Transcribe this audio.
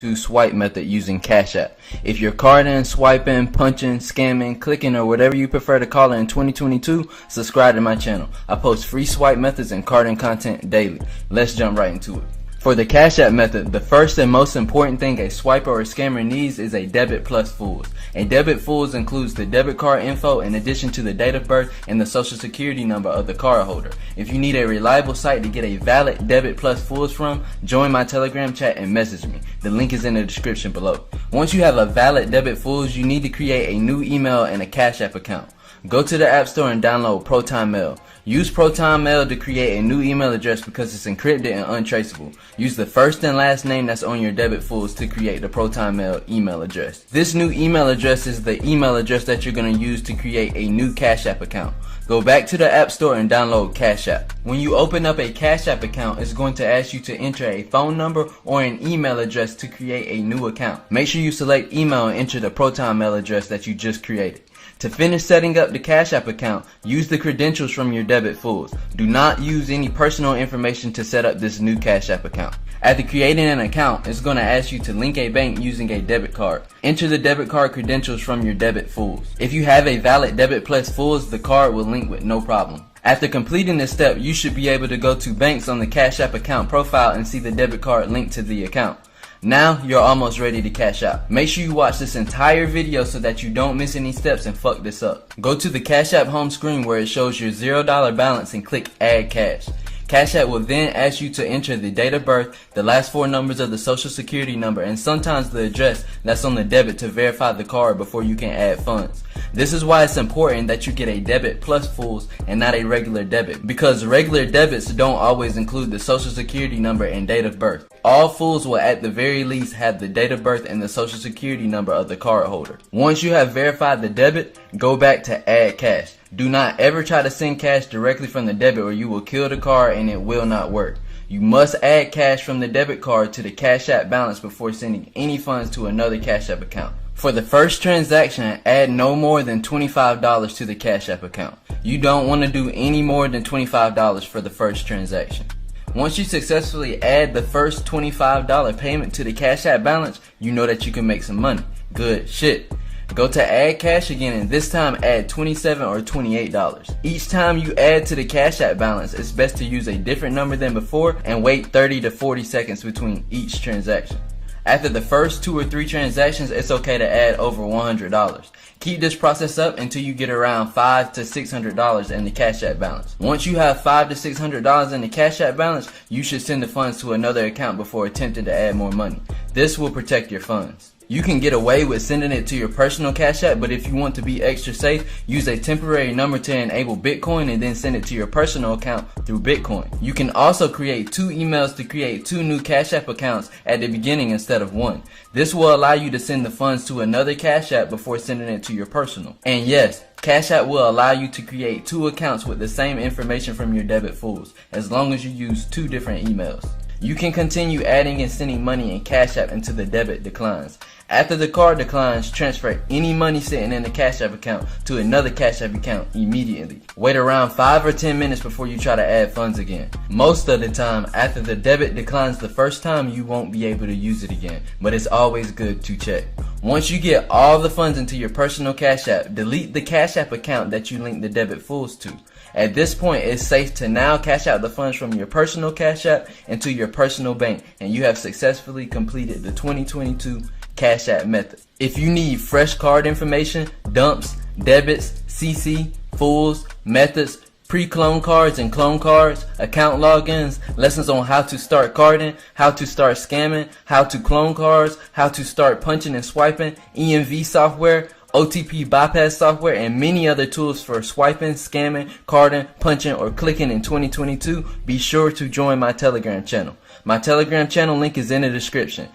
swipe method using Cash App. If you're carding, swiping, punching, scamming, clicking, or whatever you prefer to call it in 2022, subscribe to my channel. I post free swipe methods and carding content daily. Let's jump right into it. For the Cash App method, the first and most important thing a swiper or scammer needs is a debit plus fools. A debit fools includes the debit card info in addition to the date of birth and the social security number of the cardholder. If you need a reliable site to get a valid debit plus fools from, join my Telegram chat and message me. The link is in the description below. Once you have a valid debit fools, you need to create a new email and a Cash App account. Go to the App Store and download Proton Mail. Use Proton Mail to create a new email address because it's encrypted and untraceable. Use the first and last name that's on your debit fools to create the Proton Mail email address. This new email address is the email address that you're going to use to create a new Cash App account. Go back to the App Store and download Cash App. When you open up a Cash App account, it's going to ask you to enter a phone number or an email address to create a new account. Make sure you select email and enter the Proton Mail address that you just created. To finish setting up the Cash App account, use the credentials from your debit fools. Do not use any personal information to set up this new Cash App account. After creating an account, it's going to ask you to link a bank using a debit card. Enter the debit card credentials from your debit fools. If you have a valid debit plus fools, the card will link with no problem. After completing this step, you should be able to go to banks on the Cash App account profile and see the debit card linked to the account. Now you're almost ready to cash out. Make sure you watch this entire video so that you don't miss any steps and fuck this up. Go to the Cash App home screen where it shows your $0 balance and click Add Cash. Cash App will then ask you to enter the date of birth, the last four numbers of the social security number, and sometimes the address that's on the debit to verify the card before you can add funds. This is why it's important that you get a debit plus fools and not a regular debit, because regular debits don't always include the social security number and date of birth. All fools will at the very least have the date of birth and the social security number of the cardholder. Once you have verified the debit, go back to Add Cash. Do not ever try to send cash directly from the debit or you will kill the card and it will not work. You must add cash from the debit card to the Cash App balance before sending any funds to another Cash App account. For the first transaction, add no more than $25 to the Cash App account. You don't want to do any more than $25 for the first transaction. Once you successfully add the first $25 payment to the Cash App balance, you know that you can make some money. Good shit. Go to Add Cash again and this time add $27 or $28. Each time you add to the Cash App balance, it's best to use a different number than before and wait 30 to 40 seconds between each transaction. After the first 2 or 3 transactions, it's okay to add over $100. Keep this process up until you get around $500 to $600 in the Cash App balance. Once you have $500 to $600 in the Cash App balance, you should send the funds to another account before attempting to add more money. This will protect your funds. You can get away with sending it to your personal Cash App, but if you want to be extra safe, use a temporary number to enable Bitcoin and then send it to your personal account through Bitcoin. You can also create 2 emails to create 2 new Cash App accounts at the beginning instead of 1. This will allow you to send the funds to another Cash App before sending it to your personal. And yes, Cash App will allow you to create 2 accounts with the same information from your debit fools, as long as you use 2 different emails. You can continue adding and sending money in Cash App until the debit declines. After the card declines, transfer any money sitting in the Cash App account to another Cash App account immediately. Wait around 5 or 10 minutes before you try to add funds again. Most of the time, after the debit declines the first time, you won't be able to use it again, but it's always good to check. Once you get all the funds into your personal Cash App, delete the Cash App account that you linked the debit fools to. At this point, it's safe to now cash out the funds from your personal Cash App into your personal bank, and you have successfully completed the 2022 Cash App method. If you need fresh card information, dumps, debits, CC, fools, methods, pre-clone cards and clone cards, account logins, lessons on how to start carding, how to start scamming, how to clone cards, how to start punching and swiping, EMV software, OTP bypass software, and many other tools for swiping, scamming, carding, punching, or clicking in 2022, be sure to join my Telegram channel. My Telegram channel link is in the description.